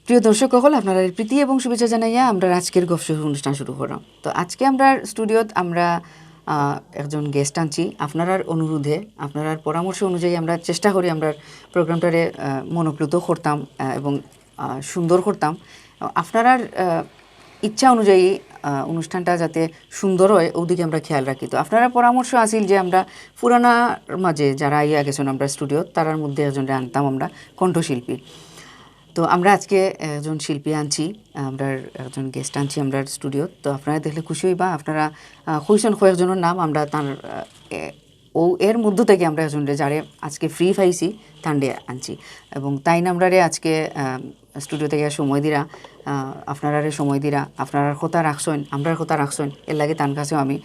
প্রিয় দর্শক সকল আপনারা প্রীতি এবং শুভেচ্ছা জানাইয়া আমরা আজকের গফসফ অনুষ্ঠান শুরু করলাম। তো আজকে আমরা স্টুডিওত আমরা একজন গেস্ট আনছি। আপনার অনুরোধে আপনার পরামর্শ অনুযায়ী আমরা চেষ্টা করি আমরা প্রোগ্রামটারে মনোপ্লুত করতাম এবং সুন্দর করতাম। আপনার ইচ্ছা অনুযায়ী অনুষ্ঠানটা যাতে সুন্দর হয় ওদিকে আমরা খেয়াল রাখি। তো আপনারা পরামর্শ আসিল যে আমরা পুরানার মাঝে যারা ইয়া গেছেন আমরা স্টুডিওত তারার মধ্যে একজনকে আনতাম আমরা কণ্ঠশিল্পী। তো আমরা আজকে একজন শিল্পী আনছি, আমরা একজন গেস্ট আনছি আমরা স্টুডিও। তো আপনারা দেখলে খুশি হইবা। আপনারা কইছেন কয়েকজনের নাম, আমরা তার এর মধ্য থেকে আমরা একজনরে যারে আজকে ফ্রি পাইছি তান্ডে আনছি এবং তাই নামরারে আজকে স্টুডিও থেকে সময় দিরা, আপনারা সময় দিরা, আপনারা কথা রাখছেন, আমরার কথা রাখছেন, এর লাগে তার কাছেও আমি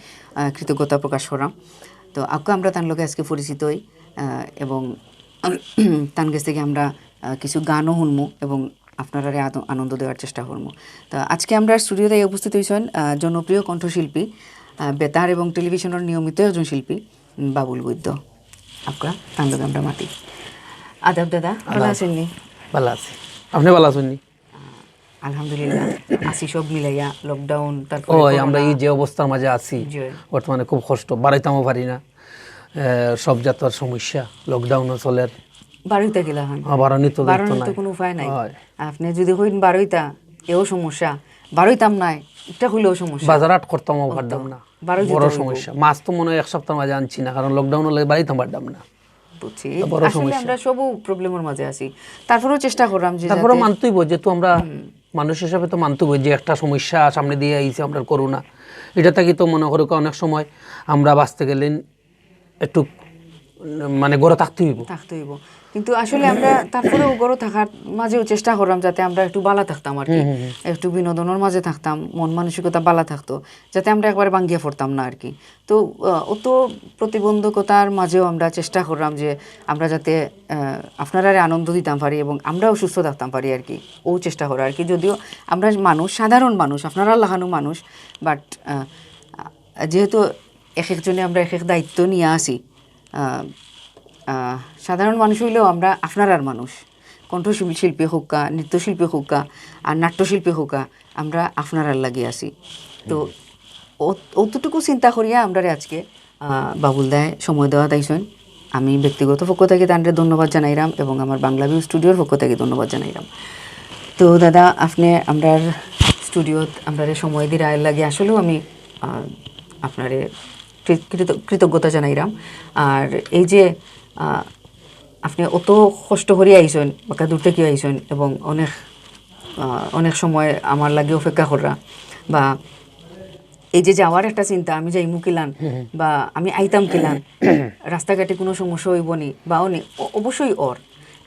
কৃতজ্ঞতা প্রকাশ করাম। তো আজকে আমরা তার লগে আজকে পরিচিত হই এবং তার কাছ থেকে আমরা কিছু গানও শুনবো এবং আপনারা আনন্দ দেওয়ার চেষ্টা করবো। তো আজকে আমরা স্টুডিওতে উপস্থিত হয়েছেন জনপ্রিয় কণ্ঠশিল্পী, বেতার এবং টেলিভিশনের নিয়মিত একজন শিল্পী বাবুল বৈদ্য। আপনারা তার লগে আমরা মাতি। আদাব দাদা, ভালো আছেননি? ভালো আছি, আপনি ভালো আছেননি? আলহামদুলিল্লাহ আছি, সব মিলাইয়া লকডাউন তারপর আমরা এই যে অবস্থার মাঝে আছি বর্তমানে খুব কষ্ট, বাড়াইতামও পারি না, সব জাতের সমস্যা, লকডাউনও চলে। বারোইতা গেলা হন বারোনিত কোনো উপায় নাই। আপনি যদি হইন বারোইতা এও সমস্যা, বারোইতাম নাই এটা হইলেও সমস্যা, বাজার আট করতামও পারতাম না, বড় সমস্যা। মাছ তো মনে হয় এক সপ্তাহ মাঝে আনছি না, কারণ লকডাউন হলে বাড়িতাম পারতাম না। বুঝছি, আসলে আমরা সব প্রবলেমের মাঝে আছি, তারপরেও চেষ্টা করলাম যে তারপরে মানতেই বই, যেহেতু আমরা মানুষ হিসাবে তো মানতে বই যে একটা সমস্যা সামনে দিয়ে আইছে আমরা করোনা, এটা থেকে তো মনে করো অনেক সময় আমরা বাঁচতে গেলে একটু মানে গড়ে থাকতে হইব। কিন্তু আসলে আমরা তারপরেও গড়ে থাকার মাঝেও চেষ্টা করলাম যাতে আমরা একটু বালা থাকতাম আর কি, একটু বিনোদনের মাঝে থাকতাম, মন মানসিকতা বালা থাকতো, যাতে আমরা একবারে ভাঙ্গিয়ে পড়তাম না আর কি। তো অত প্রতিবন্ধকতার মাঝেও আমরা চেষ্টা করলাম যে আমরা যাতে আপনারা আনন্দ দিতাম পারি এবং আমরাও সুস্থ থাকতাম পারি আর কি, ও চেষ্টা করা আর কি। যদিও আমরা মানুষ, সাধারণ মানুষ, আপনারা লাগানো মানুষ, বাট যেহেতু এক একজনে আমরা এক এক দায়িত্ব নিয়ে আসি, সাধারণ মানুষ হইলেও আমরা আপনার মানুষ, কণ্ঠশিল্পী হোক, নৃত্যশিল্পী হোক আর নাট্যশিল্পী হোক, আমরা আপনার লাগিয়ে আসি। তো অতটুকু চিন্তা করিয়া আমরা আজকে বাবুল দায় সময় দেওয়া তাইছেন। আমি ব্যক্তিগত পক্ষ থেকে তাঁদের ধন্যবাদ জানাইলাম এবং আমার বাংলা ভিউ স্টুডিওর পক্ষ থেকে ধন্যবাদ জানাইলাম। তো দাদা, আপনি আমরার স্টুডিওত আমরা সময় দিয়ে রায়ের লাগে আসলেও আমি আপনারে কৃতজ্ঞতা জানাইলাম। আর এই যে আপনি অত কষ্ট করে আইসেন, বাঁকা দূর থেকে আইসেন এবং অনেক সময় আমার লাগে অপেক্ষা করা, বা এই যে যাওয়ার একটা চিন্তা, আমি যাইমু কিলান বা আমি আইতাম কিলান, রাস্তাঘাটে কোনো সমস্যা হইব নি বা অবশ্যই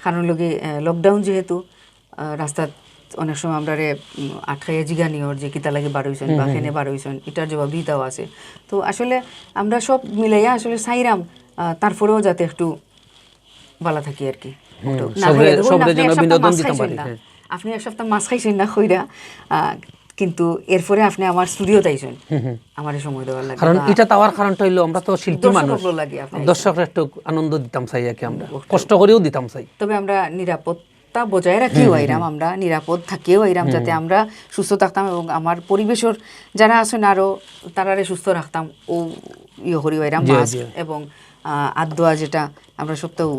কারণ লগে লকডাউন যেহেতু রাস্তাত অনেক সময় আমরা আটকাইয়া জিগানি যে কিতা লাগে বার হইছেন বা খেনে বার হইছেন, এটার জবাব দিতেও আছে। তো আসলে আমরা সব মিলাইয়া আসলে চাইরাম তারপরেও যাতে একটু ভালো থাকি আর কি। আপনি এক সপ্তাহ মাছ খাইছেন না কইরা, কিন্তু এরপরে আপনি আমার স্টুডিওতে আইছেন আমার সময় দেওয়ার লাগে, কারণ এটা তাওয়ার কারণটা হইলো আমরা তো শিল্পী মানুষ, দর্শকরা একটু আনন্দ দিতাম চাই আর কি, আমরা কষ্ট করেও দিতাম চাই। তবে আমরা নিরাপত্তা বজায় রাখিও আইরাম, আমরা নিরাপদ থাকিও আইরাম যাতে আমরা সুস্থ থাকতাম এবং আমার পরিবেশের যারা আছেন আরো তারারে সুস্থ রাখতাম। ও করি আইরাম মাস্ক এবং আদোয়া যেটা আমরা সবটাও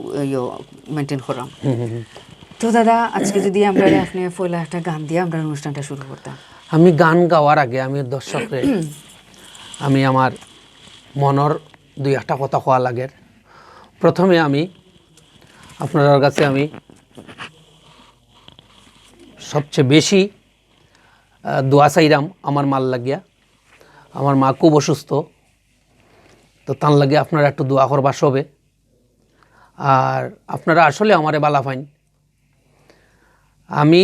মেনটেন করলাম। তো দাদা, আজকে যদি আমরা আপনি পয়লা একটা গান দিয়ে আমরা অনুষ্ঠানটা শুরু করতাম। আমি গান গাওয়ার আগে আমি দর্শকরে আমি আমার মনের দুই একটা কথা কোয়া লাগে। প্রথমে আমি আপনার কাছে আমি সবচেয়ে বেশি দোয়া চাইরাম আমার মাল লাগিয়া। আমার মা খুব অসুস্থ, তো তার লাগে আপনারা একটু দোয়া করবা সবে। আর আপনারা আসলে আমারে বালা ফাইন, আমি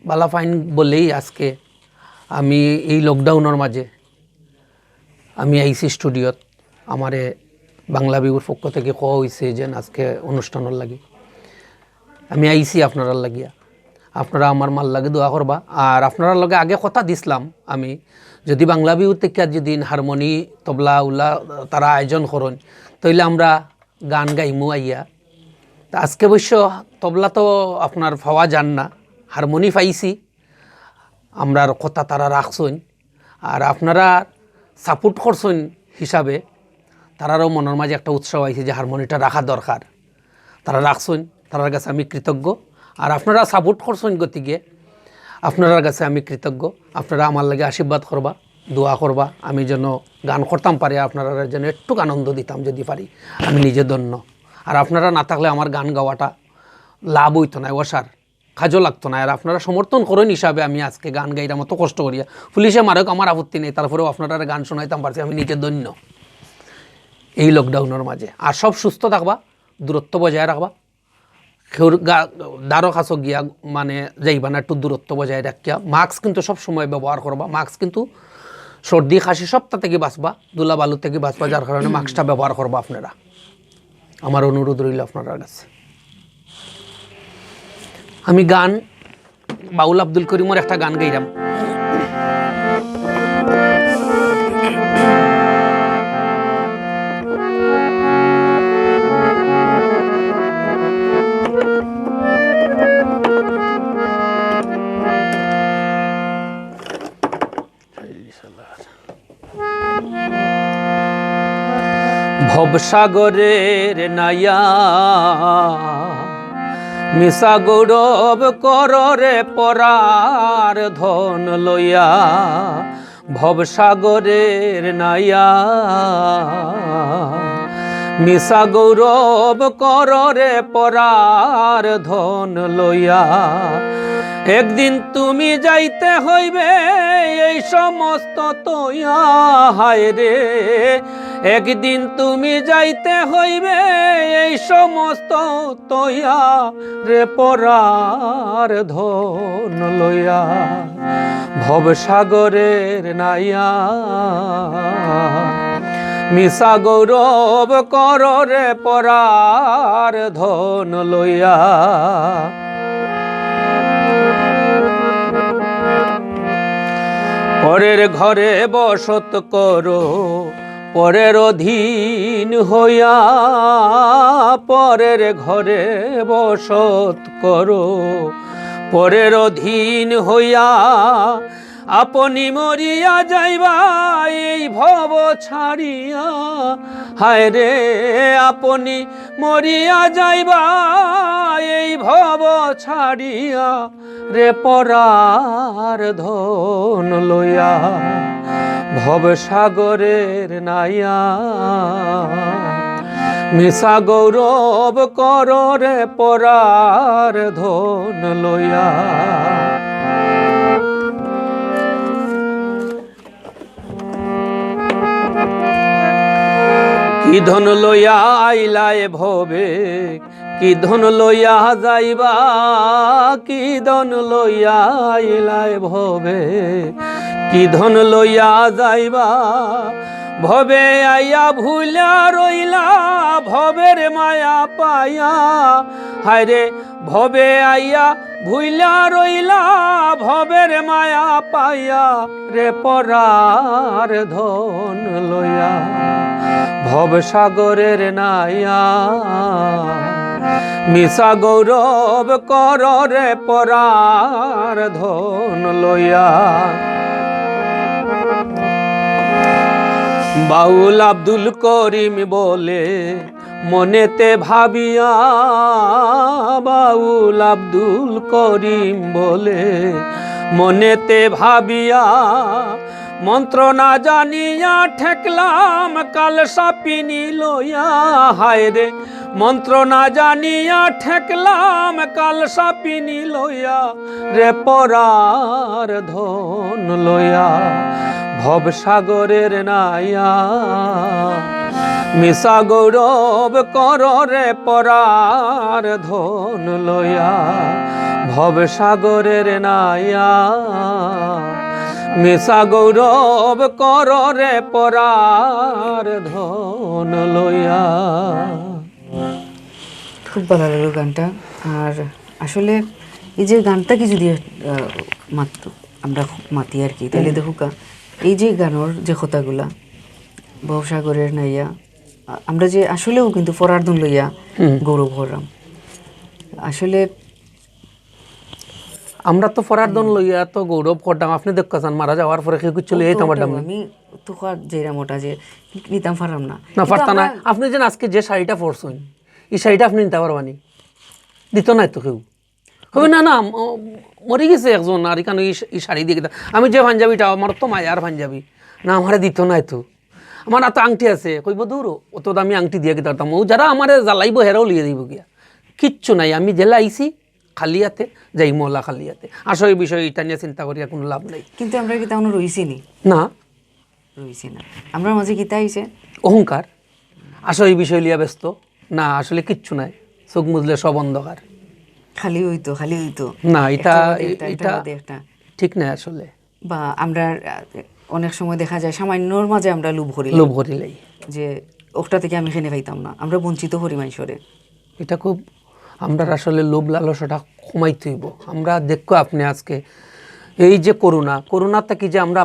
বালা ফাইন বলেই আজকে আমি এই লকডাউনের মাঝে আমি আইসি স্টুডিওত। আমারে বাংলা ভিউর পক্ষ থেকে কোয়া হয়েছে যে আজকে অনুষ্ঠানের লাগে আমি আইসি আপনারা লাগিয়া। আপনারা আমার মাল লাগে দোয়া করবা। আর আপনারা লগে আগে কথা দিছিলাম আমি, যদি বাংলা ভিউ থেকে যেদিন হারমোনি তবলা উলা তারা আয়োজন করেন তাইলে আমরা গান গাইমু আইয়া। তা আজকে অবশ্য তবলা তো আপনার পাওয়া যান না, হারমোনি পাইছি আমরার কথা তারা রাখছেন আর আপনারা সাপোর্ট করছেন হিসাবে তারারও মনের মাঝে একটা উৎসাহ আইছে যে হারমোনিটা রাখা দরকার তারা রাখছেন তার কাছে আমি কৃতজ্ঞ আর আপনারা সাপোর্ট করছেন গতিকে আপনার কাছে আমি কৃতজ্ঞ আপনারা আমার লাগে আশীর্বাদ করবা দোয়া করবা আমি যেন গান করতাম পারি আপনারা যেন একটু আনন্দ দিতাম যদি পারি আমি নিজে ধন্য আর আপনারা না থাকলে আমার গান গাওয়াটা লাভ হইতো না ওসার কাজও লাগতো না আর আপনারা সমর্থন করেন হিসাবে আমি আজকে গান গাইলাম মতো কষ্ট করিয়া পুলিশে মারক আমার আপত্তি নেই তারপরেও আপনারা গান শোনাইতাম পারছি আমি নিজে ধন্য এই লকডাউনের মাঝে আর সব সুস্থ থাকবা দূরত্ব বজায় রাখবা কেউর দ্বারো কাছে গিয়া মানে যাইবা না একটু দূরত্ব বজায় রাখিয়া মাস্ক কিন্তু সব সময় ব্যবহার করবা মাস্ক কিন্তু সর্দি খাসি সবটা থেকে বাঁচবা দুলা বালু থেকে বাঁচবা যার কারণে মাস্কটা ব্যবহার করবা আপনারা আমার অনুরোধ রইল আপনার কাছে আমি গান বাউল আব্দুল করিমের একটা গান গাইলাম ভবসাগরের নাইয়া মিশা গৌরব কররে পরার ধন লইয়া ভবসাগরের নাইয়া মিশা গৌরব কররে পরার ধন লইয়া একদিন তুমি যাইতে হইবে এই সমস্ত তৈয়া হায় রে একদিন তুমি যাইতে হইবে এই সমস্ত তৈয়া রে পরার ধন লইয়া ভবসাগরের নাইয়া মিশা গৌরব কররে পরার ধন লইয়া পরের ঘরে বসত করো পরের অধীন হইয়া পরের ঘরে বসত করো পরের অধীন হইয়া আপনি মরিয়া যাইবা এই ভব ছাড়িয়া হায় রে আপনি মরিয়া যাইবা এই ভব ছাড়িয়া রে পরার ধন লইয়া ভবসাগরের নাইয়া মিশা গৌরব কররে পরার ধন লইয়া কি ধন লইয়া আইলায় ভবে কি ধন লইয়া যাইবা কি ধন লইয়া আইলায় ভবে কি ধন লইয়া যাইবা ভবে আইয়া ভুলা রইলা ভবের মায়া পাইয়া হায়রে ভবে আইয়া ভুলা রইলা ভবের মায়া পাইয়া রে পরার ধন লইয়া ভবসাগরের নাইয়া মিশা গৌরব কররে পরার ধন লইয়া বাউল আব্দুল করিম বলে মনেতে ভাবিয়া বাউল আব্দুল করিম বলে মনেতে ভাবিয়া মন্ত্র না জানিয়া ঠেকলাম কাল সাপিনী লইয়া হায় রে মন্ত্র না জানিয়া ঠেকলাম কাল সাপিনী লইয়া রে পরার ধন লইয়া ভবসাগরের নাইয়া মিশা গৌরব কররে পরার ধন লইয়া ভবসাগরের নাইয়া মিশা গৌরব কররে পরার ধন লইয়া। খুব ভালো লাগলো গানটা। আর আসলে এই যে গানটাকে যদি মাত্র আমরা মাতি আর কি, তাহলে দেখুকা এই যে গানের যে কথাগুলা ভবসাগরের নাইয়া আমরা যে আসলেও কিন্তু পরার্ধন লইয়া গৌরব হরাম। আসলে আমরা তো ফরার দন লইয়া তো গৌরব করতাম, আপনি দেখছেন মারা যাওয়ার পরে কেউ কিছু লইয়া আমার দাম আমি তো যেরা মোটা যে নিতাম পারলাম না না পারতা না। আপনি যেন আজকে যে শাড়িটা পরছেন এই শাড়িটা আপনি নিতে পারবানি, দিত নাই তো কেউ, কবে না না মরে গেছে একজন আর এখানে এই শাড়ি দিয়ে গেতাম। আমি যে পাঞ্জাবিটা আমার তো মায়ার পাঞ্জাবি, না আমারে দিত নাই তো, আমার এত আংটি আছে, কইব দূর অত দামি আংটি দিয়ে গেতাম, ও যারা আমার জ্বালাইব হেরাও লিয়ে দিব গিয়া, কিচ্ছু নাই। আমি জেলা আইছি খালি হাতে যাই মোলা খালি হাতে। আসলে এই বিষয়ে এটা নিয়ে চিন্তা করিয়া কোনো লাভ নাই। কিন্তু আমরা কি তেমন রইছি নি? না রইছি না, আমরা মাঝে গীতা আইছে অহংকার, আসলে এই বিষয় লিয়া ব্যস্ত না, আসলে কিচ্ছু নাই, চোখ মুজলে সব অন্ধকার, খালি হইতো না এটা এটা এটা ঠিক নাই আসলে। বা আমরা অনেক সময় দেখা যায় সামান্যর মাঝে আমরা লোভ করিলাই যে ওটা থেকে আমি খেনে খাইতাম না, আমরা বঞ্চিত করি মানুষরে। এটা খুব আমরা আসলে লোভ লালসাটা কমাইতে হইব। আমরা দেখো আপনি আজকে এই যে করোনা থেকে যে আমরা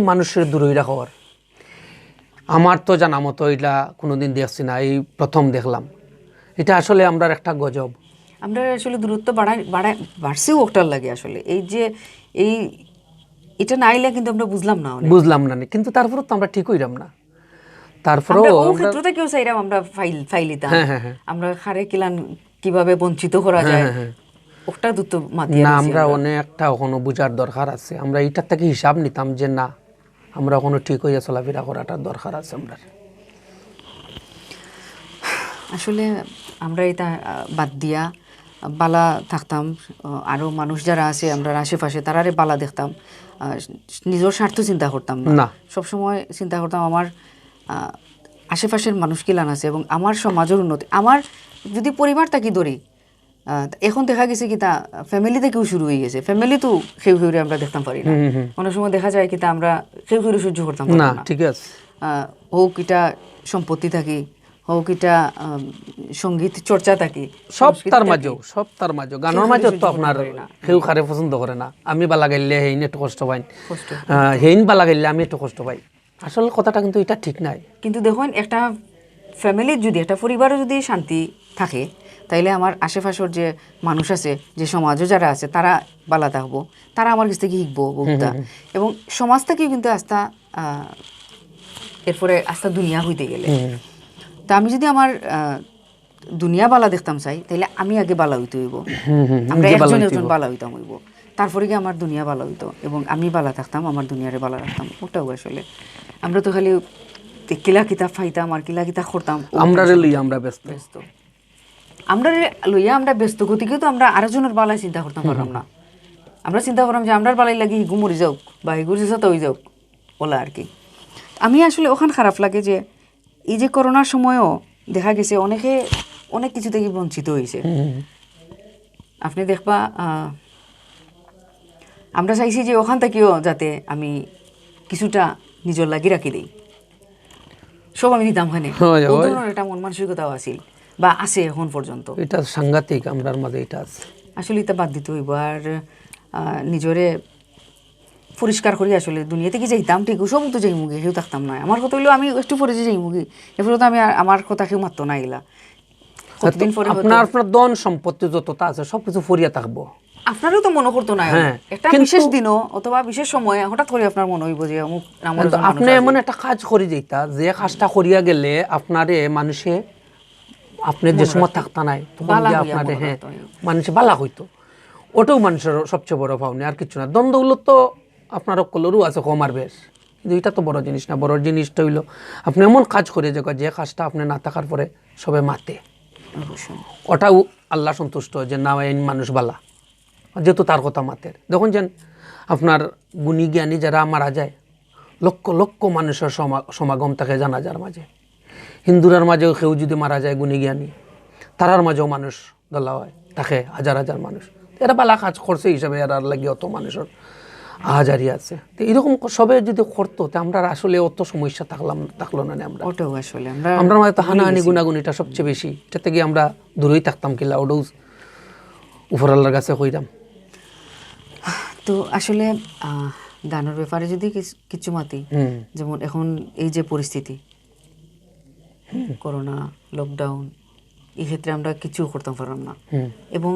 মানুষের দূরে রাখার, আমার তো জানা মতো এটা কোনোদিন দেখছি না, এই প্রথম দেখলাম। এটা আসলে আমরা একটা গজব, আমরা আসলে দূরত্ব বাড়ছেও ওটার লাগে আসলে। এই যে এটা না আইলে কিন্তু আমরা বুঝলাম না কিন্তু তারপরে তো আমরা ঠিক হইলাম না, তারপরেও ক্ষেত্রতে কেউ চাইলাম আমরা ফাইলিতাম, আমরা খারে কিলান কিভাবে বঞ্চিত করা যায় ওটা দুটো মাতিয়া না। আমরা অনেকটা ওখানে বুঝার দরকার আছে, আমরা এইটার থেকে হিসাব নিতাম যে না আমরা ওখানে ঠিক হইয়া চলাফেরা করাটার দরকার আছে। আমরা আসলে আমরা এটা বাদ দিয়া বালা থাকতাম, আরও মানুষ যারা আছে আমরা আশেপাশে তারারে বালা দেখতাম, নিজের স্বার্থ চিন্তা করতাম না, সবসময় চিন্তা করতাম আমার আশেপাশের মানুষ কিলান আছে এবং আমার সমাজের উন্নতি। আমার যদি পরিবার তাকি ধরি, এখন দেখা গেছে কি তা ফ্যামিলি থেকেও শুরু হয়ে গেছে, ফ্যামিলি তো খেউ খেউরে আমরা দেখতাম পারি না, অনেক সময় দেখা যায় কি তা আমরা খেউ খেউরে সহ্য করতাম না। ঠিক আছে, হোক এটা সম্পত্তি থাকি, হোক এটা সঙ্গীত চর্চা থাকি, সব তার মাঝে গানের মাঝে তো আপনার কেউ খারে পছন্দ করে না। আমি বালা গাইলে হেইন একটু কষ্ট পাই, হেইন বালা গাইলে আমি একটু কষ্ট পাই। আসল কথাটা কিন্তু এটা ঠিক নাই। কিন্তু দেখুন একটা ফ্যামিলির যদি একটা পরিবারও যদি শান্তি থাকে তাইলে আমার আশেপাশের যে মানুষ আছে, যে সমাজও যারা আছে তারা বালা থাকবো, তারা আমার কাছ থেকে শিখবো বহুতা, এবং সমাজ থেকেও কিন্তু আস্থা এরপরে আস্থা দুনিয়া হইতে গেলে। তা আমি যদি আমার দুনিয়া বালা দেখতাম চাই তাইলে আমি আগে বালা হইতে হইব, আমরা একজন বালা হইতাম হইব, তারপরে গিয়ে আমার দুনিয়া বালা হইতো এবং আমি বালা থাকতাম, আমার দুনিয়ারে বালা রাখতাম। ওটাও আসলে আমরা তো খালি কিলা কিতাব ফাইতাম আর কিলা কিতাব করতাম, আমরা ব্যস্ত আমরা ব্যস্ত গতিকেও তো আমরা আরেকজনের বালায় চিন্তা করতাম পারলাম না। আমরা চিন্তা করলাম যে আমরার বালাই লাগি হিগু মরি যাওক বা হিগুর চেষ্টা হয়ে যাওক ওলা আর কি। আমি আসলে ওখান খারাপ লাগে যে এই যে করোনার সময়ও দেখা গেছে অনেক কিছু থেকে বঞ্চিত হয়েছে। আপনি দেখবা আমরা চাইছি যে ওখান থেকেও যাতে আমি কিছুটা নিজের লাগি রাখি দিই, সব আমি দিতাম ওখানে, ও ধরনের একটা মন মানসিকতাও আছিল বা আছে এখন পর্যন্ত। এটা সাংঘাতিক, আমরার মাঝে এটা আছে। আসলে এটা বাদ দিতে হইব আর নিজরে পরিষ্কার করি। আসলে দুনিয়াতে কি যাইতাম ঠিক সব তো যাই মুগি, কেউ থাকতাম না। আমার কথা হইলেও আমি একটু পরে যে যাই মুগি, এরপরে তো আমি আমার কথা কেউ মারতো না। এগুলা কতদিন পরে আপনার ধন সম্পত্তি যতটা আছে সবকিছু ফরিয়া থাকবো, আপনারও তো মনে করতো না একটা বিশেষ দিনও অথবা বিশেষ সময় হঠাৎ করে আপনার মনে হইব যে আপনি এমন একটা কাজ করে যেটা যে কাজটা করিয়া গেলে আপনারে মানুষে আপনি যে সময় থাকতা নাই তখন আপনারে মানুষে বালা হইতো, ওটাও মানুষের সবচেয়ে বড় পাওনি আর কিছু না। দ্বন্দ্বগুলো তো আপনার অকলেরও আছে কম আর বেশ, কিন্তু এটা তো বড় জিনিস না। বড় জিনিসটা হইলো আপনি এমন কাজ করে যে কাজটা আপনি না থাকার পরে সবে মাতে, ওটাও আল্লাহ সন্তুষ্ট যে না এই মানুষ বালা, যেহেতু তার কথা মাতের। যখন যেন আপনার গুণী জ্ঞানী যারা মারা যায়, লক্ষ লক্ষ মানুষের সমাগম থাকে জানাজার মাঝে। হিন্দুরার মাঝেও কেউ যদি মারা যায় গুণী জ্ঞানী, তারার মাঝেও মানুষ দলা হয় থাকে হাজার হাজার মানুষ। এরা বালা কাজ করছে হিসাবে এরা লাগে অত মানুষের আহাজারি আছে। তো এরকম সবে যদি করতো তো আমরা আসলে অত সমস্যা থাকলো না। আমরা আসলে আমরা মাঝে তো হানাহানি গুণাগুণিটা সবচেয়ে বেশি, এটা থেকে আমরা দূরেই থাকতাম কিলা, ওটাও উপর আল্লাহর কাছে কইরাম। তো আসলে গানের ব্যাপারে যদি কিছু মাতি, যেমন এখন এই যে পরিস্থিতি, করোনা, লকডাউন, এই ক্ষেত্রে আমরা কিছু করতাম পারলাম না। এবং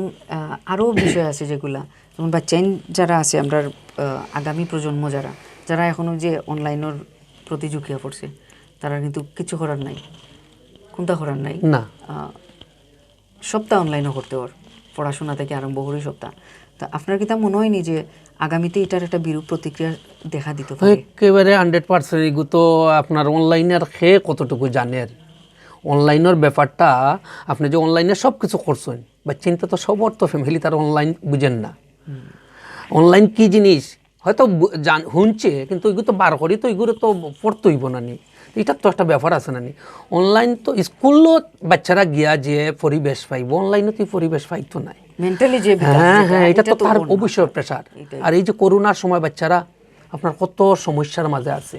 আরও বিষয় আছে যেগুলা, যেমন বাচ্চাইন যারা আছে আমরা আগামী প্রজন্ম যারা এখনো যে অনলাইনের প্রতি ঝুঁকিয়া পড়ছে, তারা কিন্তু কিছু করার নাই, কোনটা করার নাই না সপ্তাহ অনলাইনও করতে ওর পড়াশোনা থেকে আরম্ভ করে সপ্তাহ। তা আপনার কি তা মনে হয়নি যে আগামীতে এটার একটা বিরূপ প্রতিক্রিয়া দেখা দিতে পারে? একেবারে 100% এগু তো আপনার অনলাইনের খেয়ে কতটুকু জানেন অনলাইনের ব্যাপারটা। আপনি যে অনলাইনে সব কিছু করছেন বা চিন্তা তো সবর তো ফ্যামিলি তার অনলাইন বুঝেন না অনলাইন কি জিনিস হয়তো শুনছে, কিন্তু এগুলো তো বার করি তো এগুলো তো পড়তে হইব না নি, এটার তো একটা ব্যাপার আছে না নি। অনলাইন তো স্কুলও বাচ্চারা গিয়া যে পরিবেশ পাইব, অনলাইনে তো পরিবেশ পাইতো নাই মেন্টালি যে হ্যাঁ এটা তো তার অবশ্যই প্রেশার। আর এই যে করোনার সময় বাচ্চারা আপনার কত সমস্যার মাঝে আছে,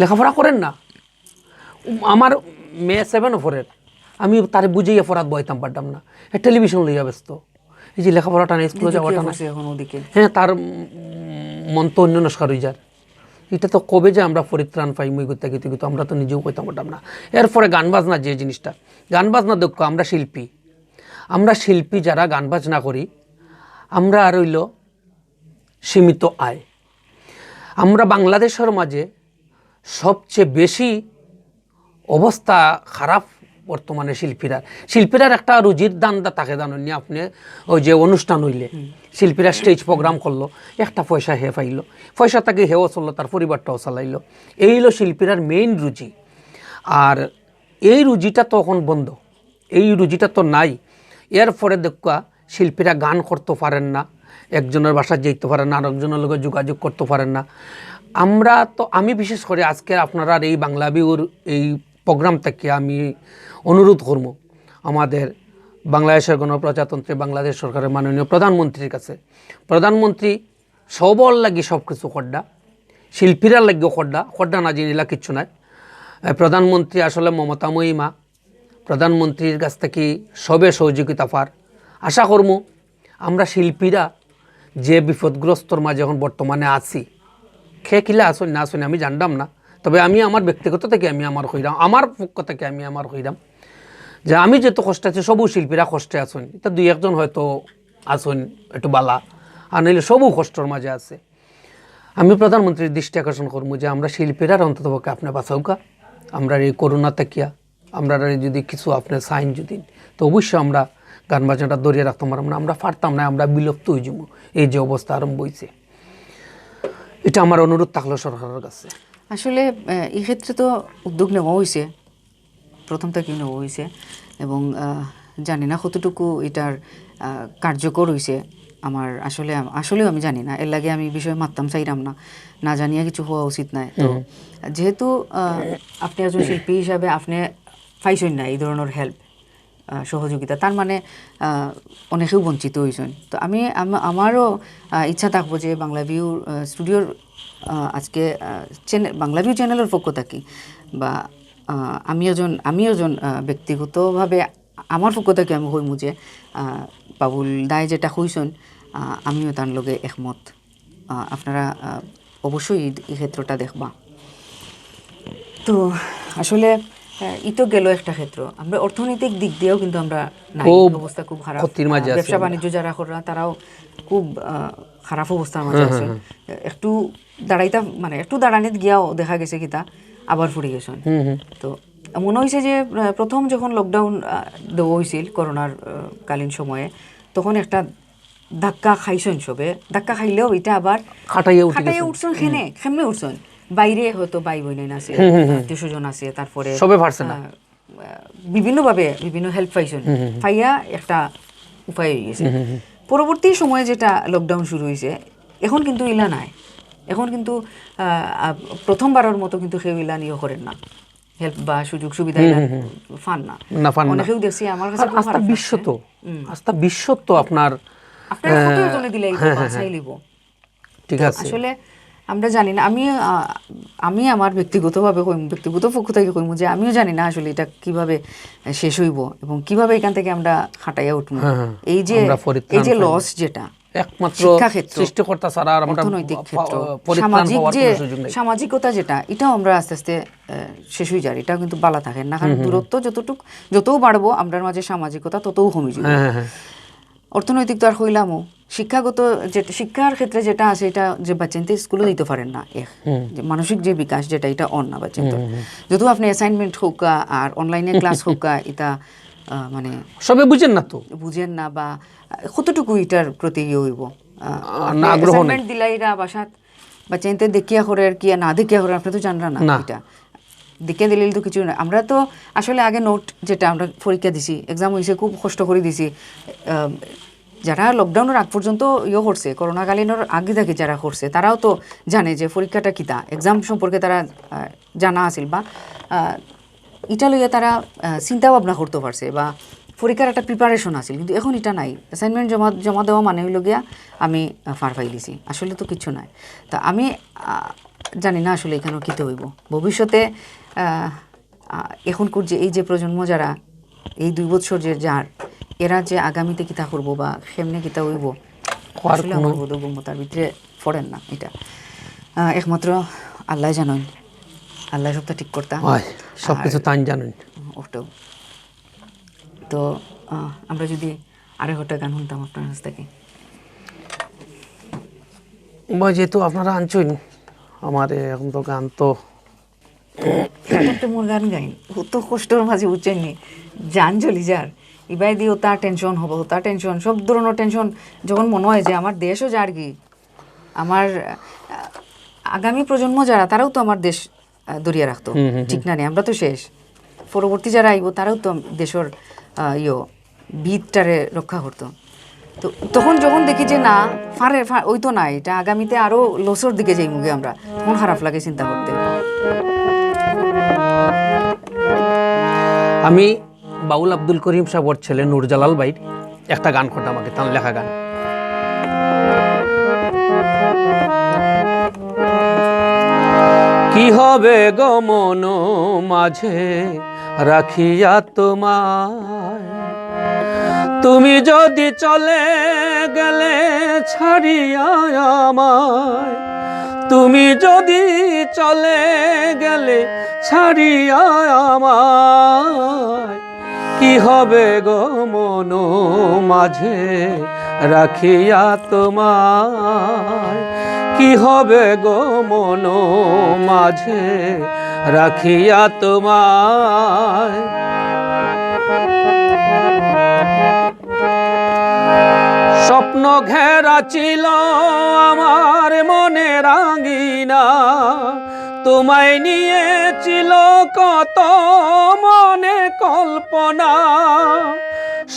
লেখাপড়া করেন না। আমার মেয়ে 7 অফরের, আমি তারে বুঝিয়ে পড়াত বইতাম পারতাম না, টেলিভিশন লইয়া ব্যস্ত, এই যে লেখাপড়াটা না স্কুলে যাওয়াটা না, হ্যাঁ তার মন তো অন্য নস্কার হয়ে যায়। এটা তো কবে যে আমরা পরিত্রাণ পাই মুই করতে গেতে কিন্তু আমরা তো নিজেও কইতাম পারতাম না। এরপরে গান বাজনা যে জিনিসটা, গান বাজনা দক্ষ আমরা শিল্পী যারা গান বাজনা করি আমরা আর হইল সীমিত আয়। আমরা বাংলাদেশের মাঝে সবচেয়ে বেশি অবস্থা খারাপ বর্তমানে শিল্পীরার একটা রুজির দান্দা থাকে জানেননি আপনি। ওই যে অনুষ্ঠান হইলে শিল্পীরা স্টেজ প্রোগ্রাম করলো, একটা পয়সা হে পাইলো, পয়সা তাকে হেও চললো, তার পরিবারটাও চালাইলো, এই হলো শিল্পীরার মেইন রুজি। আর এই রুজিটা তো এখন বন্ধ, এই রুজিটা তো নাই। এরপরে দেখা শিল্পীরা গান করতে পারেন না, একজনের বাসায় যেতে পারেন না, আরেকজনের লগে যোগাযোগ করতে পারেন না। আমি বিশেষ করে আজকে আপনারা এই বাংলা বিউর এই প্রোগ্রাম থেকে আমি অনুরোধ করব আমাদের বাংলাদেশের গণপ্রজাতন্ত্রী বাংলাদেশ সরকারের মাননীয় প্রধানমন্ত্রীর কাছে। প্রধানমন্ত্রী সবর লাগি সব কিছু করডা, শিল্পীরা লাগিও করডা না জিনিলা কিচ্ছু নাই। প্রধানমন্ত্রী আসলে মমতাময়ী মা, প্রধানমন্ত্রীর কাছ থেকে সবে সহযোগিতা পার। আশা করবো আমরা শিল্পীরা যে বিপদগ্রস্তর মাঝে এখন বর্তমানে আছি, খেয়ে কিলা আসুন না আসুন আমি জানতাম না, তবে আমি আমার ব্যক্তিগত থেকে আমি আমার হইলাম, আমার পক্ষ থেকে আমি আমার হইলাম যে আমি যেহেতু কষ্টে আছি, সবু শিল্পীরা কষ্টে আসুন, এটা 2-1 জন হয়তো আসুন একটু বালা, আর নইলে সবু কষ্টর মাঝে আছে। আমি প্রধানমন্ত্রীর দৃষ্টি আকর্ষণ করবো যে আমরা শিল্পীরা অন্ততপক্ষে আপনি বাঁচাউকা, আমরা এই করোনা থেকে আমরা যদি কিছু আপনার সাইন যদি, তো অবশ্যই আমরা গান বাজনাটা ধরিয়ে রাখতে পারবো না, আমরা পারতাম না, আমরা বিলুপ্ত হয়ে যাবো। এই যে অবস্থা আরম্ভ হয়েছে, এটা আমার অনুরোধ থাকলো সরকারের কাছে। আসলে এই ক্ষেত্রে তো উদ্যোগ নেওয়া হয়েছে, প্রথম থেকেই নেওয়া হয়েছে, এবং জানি না কতটুকু এটার কার্যকর হয়েছে। আসলেও আমি জানি না, এর লাগে আমি বিষয়ে মারতাম চাইরাম না জানিয়া কিছু হওয়া উচিত নাই। তো যেহেতু আপনি একজন শিল্পী হিসাবে আপনি পাইছেন না এই ধরনের হেল্প সহযোগিতা, তার মানে অনেকেও বঞ্চিত হয়েছেন। তো আমারও ইচ্ছা থাকবো যে বাংলা ভিউ স্টুডিওর আজকে বাংলা ভিউ চ্যানেলের পক্ষ থাকি, বা আমি একজন ব্যক্তিগতভাবে আমার পক্ষ থেকে আমি হইমু যে বাবুল দায় যেটা হইছেন আমিও তার লগে একমত। আপনারা অবশ্যই এই ক্ষেত্রটা দেখবা। তো আসলে তো গেল একটা ক্ষেত্র, আমরা অর্থনৈতিক দিক দিয়েও কিন্তু আমরা অবস্থা খুব খারাপ। ব্যবসা বাণিজ্য যারা করা তারাও খুব খারাপ অবস্থার মাঝে আছে। একটু দাঁড়ানিত গিয়াও দেখা গেছে কিতা আবার ফুরে গেছেন। তো মনে হয়েছে যে প্রথম যখন লকডাউন দেওয়া হয়েছিল করোনার কালীন সময়ে, তখন একটা ধাক্কা খাইছেন সবে, ধাক্কা খাইলেও এটা আবার খাটাইয়া উঠছেন, খেমে উঠছেন। বাইরে হয়তো ভাই বোন আছে, আত্মীয় স্বজন আছে, তারপরে বিভিন্নভাবে বিভিন্ন হেল্প পাইছেন, পাইয়া একটা উপায় হয়ে গেছে। পরবর্তী সময়ে যেটা লকডাউন শুরু হয়েছে, এখন কিন্তু ইলা নাই, এখন কিন্তু প্রথমবারের মতো কিন্তু কেউ ইলা নিয়ে করেন না, হেল্প বা সুযোগ সুবিধা ফান না। অনেকেও দেখছি আমার কাছে বিশ্বত্ব আপনার দিলে ঠিক আছে। আসলে আমরা জানি না, আমি আমার ব্যক্তিগত পক্ষ থেকে কইমু যে আমিও জানি না আসলে এটা কিভাবে শেষ হইব এবং কিভাবে এখান থেকে আমরা খাটাইয়া উঠবো। এই যে লস যেটা একমাত্র শিক্ষাক্ষেত্র, সৃষ্টিকর্তা ছাড়া আর আমরা অর্থনৈতিক ক্ষেত্র, পরিত্রাণ সামাজিক পাওয়ার যে কোনো সুযোগ নেই। সামাজিকতা যেটা, এটাও আমরা আস্তে আস্তে শেষ হয়ে যায়, এটা কিন্তু বালা থাকে না, কারণ দূরত্ব যতও বাড়বো আমরার মাঝে সামাজিকতা ততও কমে যাবে। অর্থনৈতিক তো আর হইলামও, শিক্ষাগত যেটা শিক্ষার ক্ষেত্রে যেটা আছে, এটা যে বাচ্চাতে স্কুলে দিতে পারেন না, যে মানসিক যে বিকাশ যেটা, এটা অন না বাচ্চাতে। যদিও আপনি অ্যাসাইনমেন্ট হোক আর অনলাইনে ক্লাস হোক, এটা মানে সবে বুঝেন না তো, বুঝেন না, বা কতটুকু এটার প্রতি হইব না আগ্রহ নেই। অ্যাসাইনমেন্ট দিলাইরা বাসাত বাচ্চাতে দেখিয়া করে আর কি না দেখিয়া করে, আপনি তো জানরা না এটা দেখে দিলে তো কিছু না। আমরা তো আসলে আগে নোট যেটা আমরা পরীক্ষা দিছি, এক্সাম হয়েছে, খুব কষ্ট করে দিছি। যারা লকডাউনের আগ পর্যন্ত করছে, করোনাকালীনের আগে থেকে যারা করছে, তারাও তো জানে যে পরীক্ষাটা কিতা, এক্সাম সম্পর্কে তারা জানা আছিল, বা এটা লইয়া তারা চিন্তা ভাবনা করতে পারছে, বা পরীক্ষার একটা প্রিপারেশন আছিল। কিন্তু এখন এটা নাই, অ্যাসাইনমেন্ট জমা দেওয়া মানে হইল গিয়া আমি ফার পাই দিছি, আসলে তো কিছু নাই। তা আমি জানি না আসলে এখানেও কিতে হইব ভবিষ্যতে। এখনকার যে এই যে প্রজন্ম যারা এই 2 বছর যে যার, এরা যে আগামীতে কিতা করবো বা কেমনে কিতা হইব, আসলে আমার বোধগম্যতার ভিতরে পড়েন না। এটা একমাত্র আল্লাহ জানেন, আল্লাহ সবটা ঠিক করতা, সব কিছু তাই জানেন। ওটাও তো আমরা যদি আরেক একটা গান শুনতাম আপনার কাছ থেকে। যেহেতু আপনারা আনছেন আমার এখন তো গান তো মোর গান গাইন, তো কষ্টর মাঝে উঠছেননি, জান জ্বলি যার ইবাই দিও, তার টেনশন হবো, তার টেনশন, সব ধরনের টেনশন। যখন মনে হয় যে আমার দেশও যার কি, আমার আগামী প্রজন্ম যারা, তারাও তো আমার দেশ দরিয়া রাখতো, ঠিক না? আমরা তো শেষ, পরবর্তী যারা আইব তারাও তো দেশের ভিতটারে রক্ষা করতো। তো তখন যখন দেখি যে না ওই তো না, এটা আগামীতে আরো লসর দিকে যাই মুখে আমরা, তখন খারাপ লাগে চিন্তা করতে। আমি বাউল আব্দুল করিম সাহেবর ছেলে নূরজালাল ভাই একটা গান করতাম, আমাকে তার লেখা গান। কি হবে গো মন মাঝে রাখিয়া তোমায়, তুমি যদি চলে গেলে ছাড়িয়া আমায়, তুমি যদি চলে গেলে ছাড়িয়া আমায়, কি হবে গো মন মাঝে রাখিয়া তোমায়, কি হবে গো মন মাঝে রাখিয়া তোমায়। স্বপ্ন ঘেরা ছিল আমার মনে রাঙিনা, তোমায় নিয়েছিল কত মনে কল্পনা।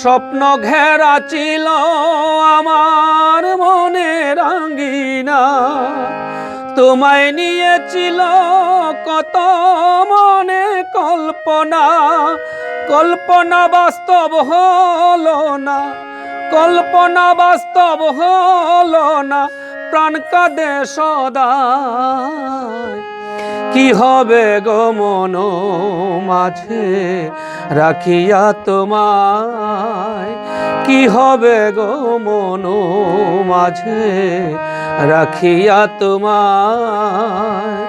স্বপ্ন ঘেরা ছিল আমার মনে রাঙিনা, তোমায় নিয়েছিল কত মনে কল্পনা। কল্পনা বাস্তব হলো না, কল্পনা বাস্তব হলো না, প্রাণ কাঁদে সদায়। কি হবে গো মন মাঝে রাখিয়া তোমায়, কি হবে গো মন মাঝে রাখিয়া তোমায়।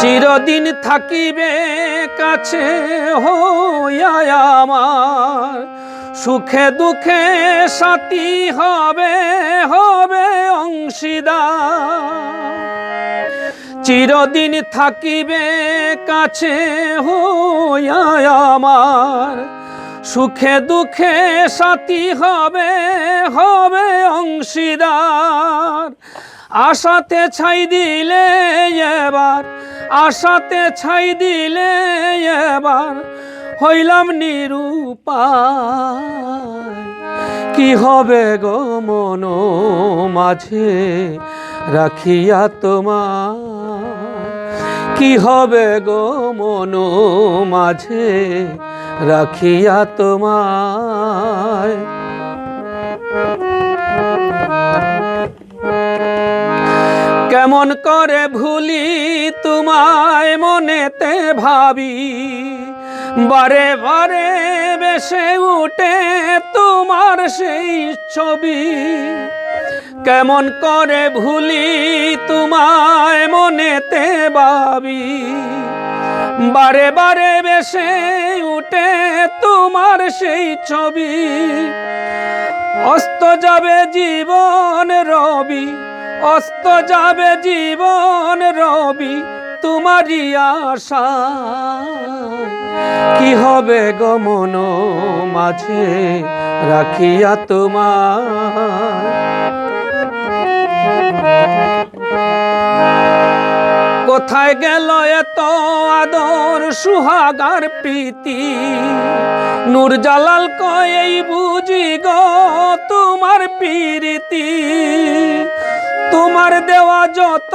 চিরদিন থাকিবে কাছে হইয়া আমার, সুখে দুঃখে সাথী হবে হবে অংশীদার। চিরদিন থাকিবে কাছে হইয়া আমার, সুখে দুঃখে সাথী হবে হবে অংশীদার। আশাতে ছাই দিলে এবার, আশাতে ছাই দিলে এবার হইলাম নিরুপায়। কি হবে গো মন মাঝে রাখিয়া তোমায়, কি হবে গো মন মাঝে রাখিয়া তোমায়। কেমন করে ভুলি তোমায় মনেতে ভাবি, বারে বারে বেশে উঠে তোমার সেই ছবি। কেমন করে ভুলি তোমায় মনেতে ভাবি, বারে বারে বেশে উঠে তোমার সেই ছবি। অস্ত যাবে জীবন রবি, অস্ত যাবে জীবন রবি তোমারই আশা। কি হবে গো মন মাঝে রাখিয়া তোমার। কোথায় গেল এত আদর সুহাগার প্রীতি, নূর জালাল কয় এই বুঝি গো তোমার প্রীতি। তোমার দেওয়া যত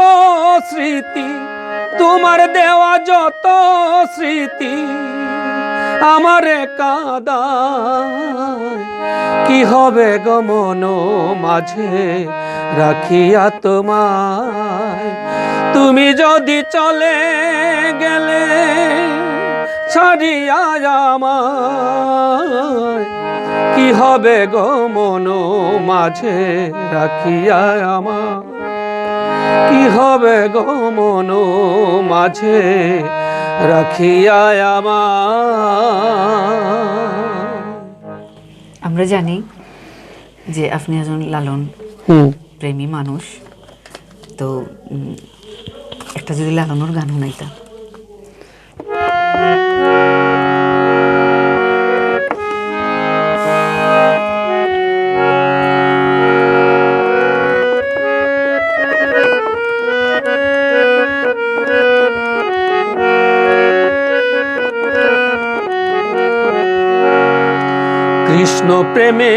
স্মৃতি, তোমার দেওয়া যত স্মৃতি আমারে কাঁদায়। কি হবে গো মন মাঝে রাখিয়া তোমায়। তুমি যদি চলে গেলে ছাড়িয়া আমায়, কি হবে গো মন মাঝে রাখিয়া আমার। কি হবে গো মন মাঝে রাখিয়া আমার। আমরা জানি যে আপনি একজন লালন প্রেমী মানুষ, তো একটা যদি লালনের গান শুনাইতা। কৃষ্ণ প্রেমে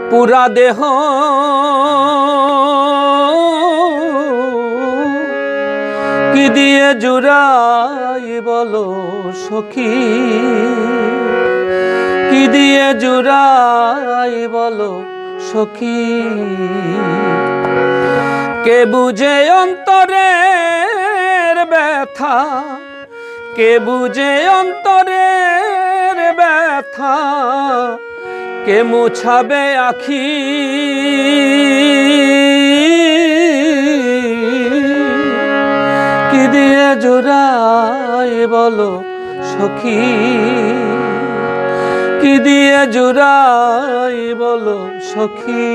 পুরা দেহ কি দিয়ে জুড়াই বলো সখী, কি দিয়ে জুড়াই বলো সখী। কে বুঝে অন্তরের ব্যথা, কে বুঝে অন্তরের ব্যথা, কে মুছাবে আখি। কি দিয়ে জুড়াই বলো সখী, কি দিয়ে জুড়াই বলো সখী।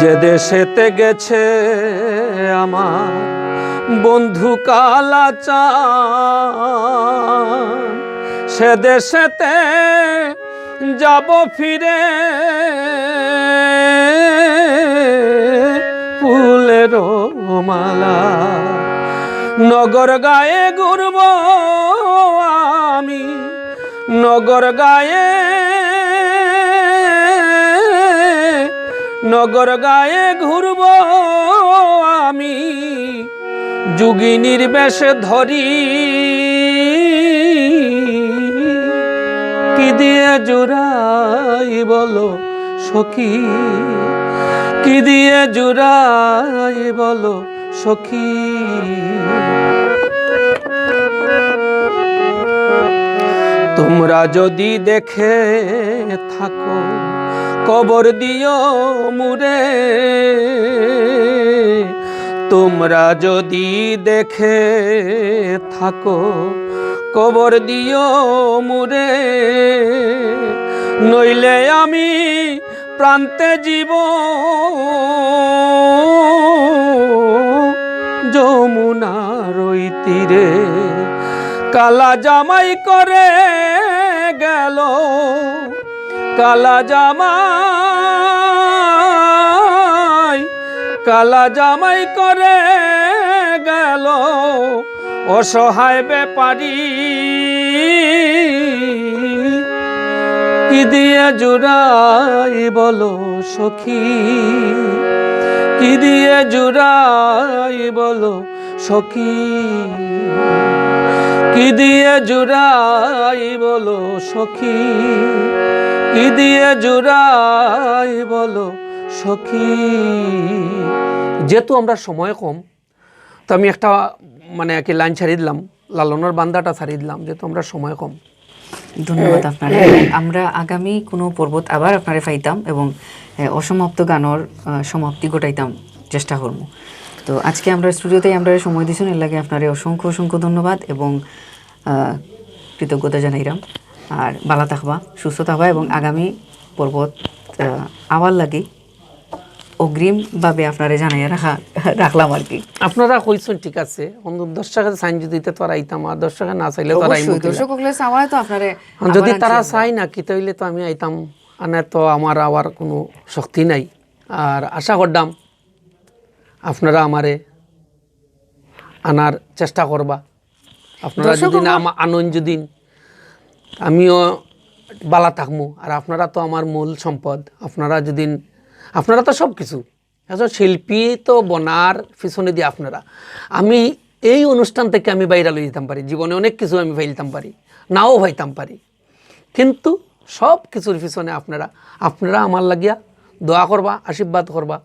যে দেশেতে গেছে আমার বন্ধু কালাচান, সে দেশেতে যাব ফিরে ফুলের মালা। নগর গায়ে ঘুরব আমি, নগর গায়ে, নগর গায়ে ঘুরব আমি, যোগিনীর বেশ ধরি। কি দিয়ে জুড়াই বলো সখী, কি দিয়ে জুড়াই বলো সখী। তোমরা যদি দেখে থাকো কবর দিও মুরে, তোমরা যদি দেখে থাকো কবর দিও মুরে। নইলে আমি প্রান্তে জীব যমুনার ওই তীরে। কালা জামাই করে গেল, কালা জামাই, কালা জামাই করে গেল অসহায় ব্যাপারী। কি দিয়ে জুড়াই বলো সখী, কি দিয়ে জুড়াই বলো সখী। কি দিয়ে জুড়াই বলো সখী, কি দিয়ে জুড়াই বলো সখী। যেহেতু আমরা সময় কম, তো আমি একটা মানে কি লাইন ছাড়িয়ে দিলাম, লালনের বান্দাটা ছাড়িয়ে দিলাম, যেহেতু আমরা সময় কম। ধন্যবাদ আপনারে। আমরা আগামী কোনো পর্বত আবার আপনারে পাইতাম এবং অসমাপ্ত গানের সমাপ্তি ঘটাইতাম চেষ্টা করব। তো আজকে আমরা স্টুডিওতে আমরা সময় দিয়েছেন, এর লাগে আপনারে অসংখ্য অসংখ্য ধন্যবাদ এবং কৃতজ্ঞতা জানাইলাম। আর ভালো থাকবা, সুস্থ থাকবা এবং আগামী পর্বত আবার লাগে অগ্রিমভাবে আপনারে জানাইয়া রাখলাম আর কি। আপনারা কইছেন ঠিক আছে, 10 টাকা সাইন দিতে তো আর আইতাম, আর 10 টাকা না চাইলে তো আর আইতাম। দর্শক হলে চাওয়ায় তো আপনারে যদি তারা চাই না কি তাইলে তো আমি আইতাম, আনে তো আমার আবার কোনো শক্তি নাই। আর আশা করলাম আপনারা আমারে আনার চেষ্টা করবা। আপনারা যদি না আনন, যদি আমিও বালা থাকবো। আর আপনারা তো আমার মূল সম্পদ। আপনারা যদি, আপনারা তো সব কিছু, একজন শিল্পী তো বনার পিছনে দিয়ে আপনারা। আমি এই অনুষ্ঠান থেকে আমি বাইরে লই যেতাম পারি, জীবনে অনেক কিছু আমি ফাইলতাম পারি, নাও পাইতাম পারি, কিন্তু সব কিছুর পিছনে আপনারা আপনারা আমার লাগিয়া দোয়া করবা, আশীর্বাদ করবা।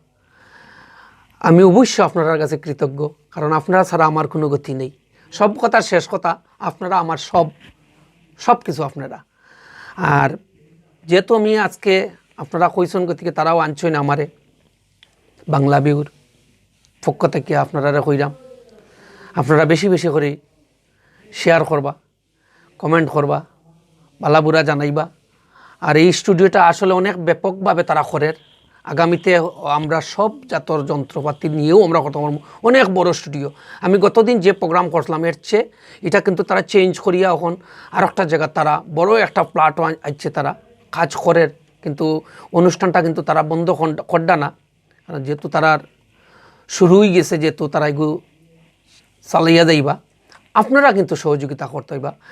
আমি অবশ্যই আপনার কাছে কৃতজ্ঞ, কারণ আপনারা ছাড়া আমার কোনো গতি নেই। সব কথার শেষ কথা, আপনারা আমার সব কিছু আপনারা। আর যেহেতু আমি আজকে আপনারা কইছেন গতিকে তারাও আনছেন আমারে, বাংলা বিহুর পক্ষ থেকে আপনারা কইরাম, আপনারা বেশি বেশি করে শেয়ার করবা, কমেন্ট করবা, বালা বুড়া জানাইবা। আর এই স্টুডিওটা আসলে অনেক ব্যাপকভাবে তারা করের। আগামীতে আমরা সব জাতর যন্ত্রপাতি নিয়েও আমরা কথা বলবো। অনেক বড় স্টুডিও। আমি গতদিন যে প্রোগ্রাম করলাম এর চেয়ে এটা কিন্তু তারা চেঞ্জ করিয়া এখন আর একটা জায়গা তারা বড় একটা প্ল্যাটফর্ম আসছে, তারা কাজ করের। কিন্তু অনুষ্ঠানটা কিন্তু তারা বন্ধ করডা না, কারণ যেহেতু তারা শুরু হয়ে গেছে, যেহেতু তারা এগুলো চালাইয়া যাইবা, আপনারা কিন্তু সহযোগিতা করতে হইবা।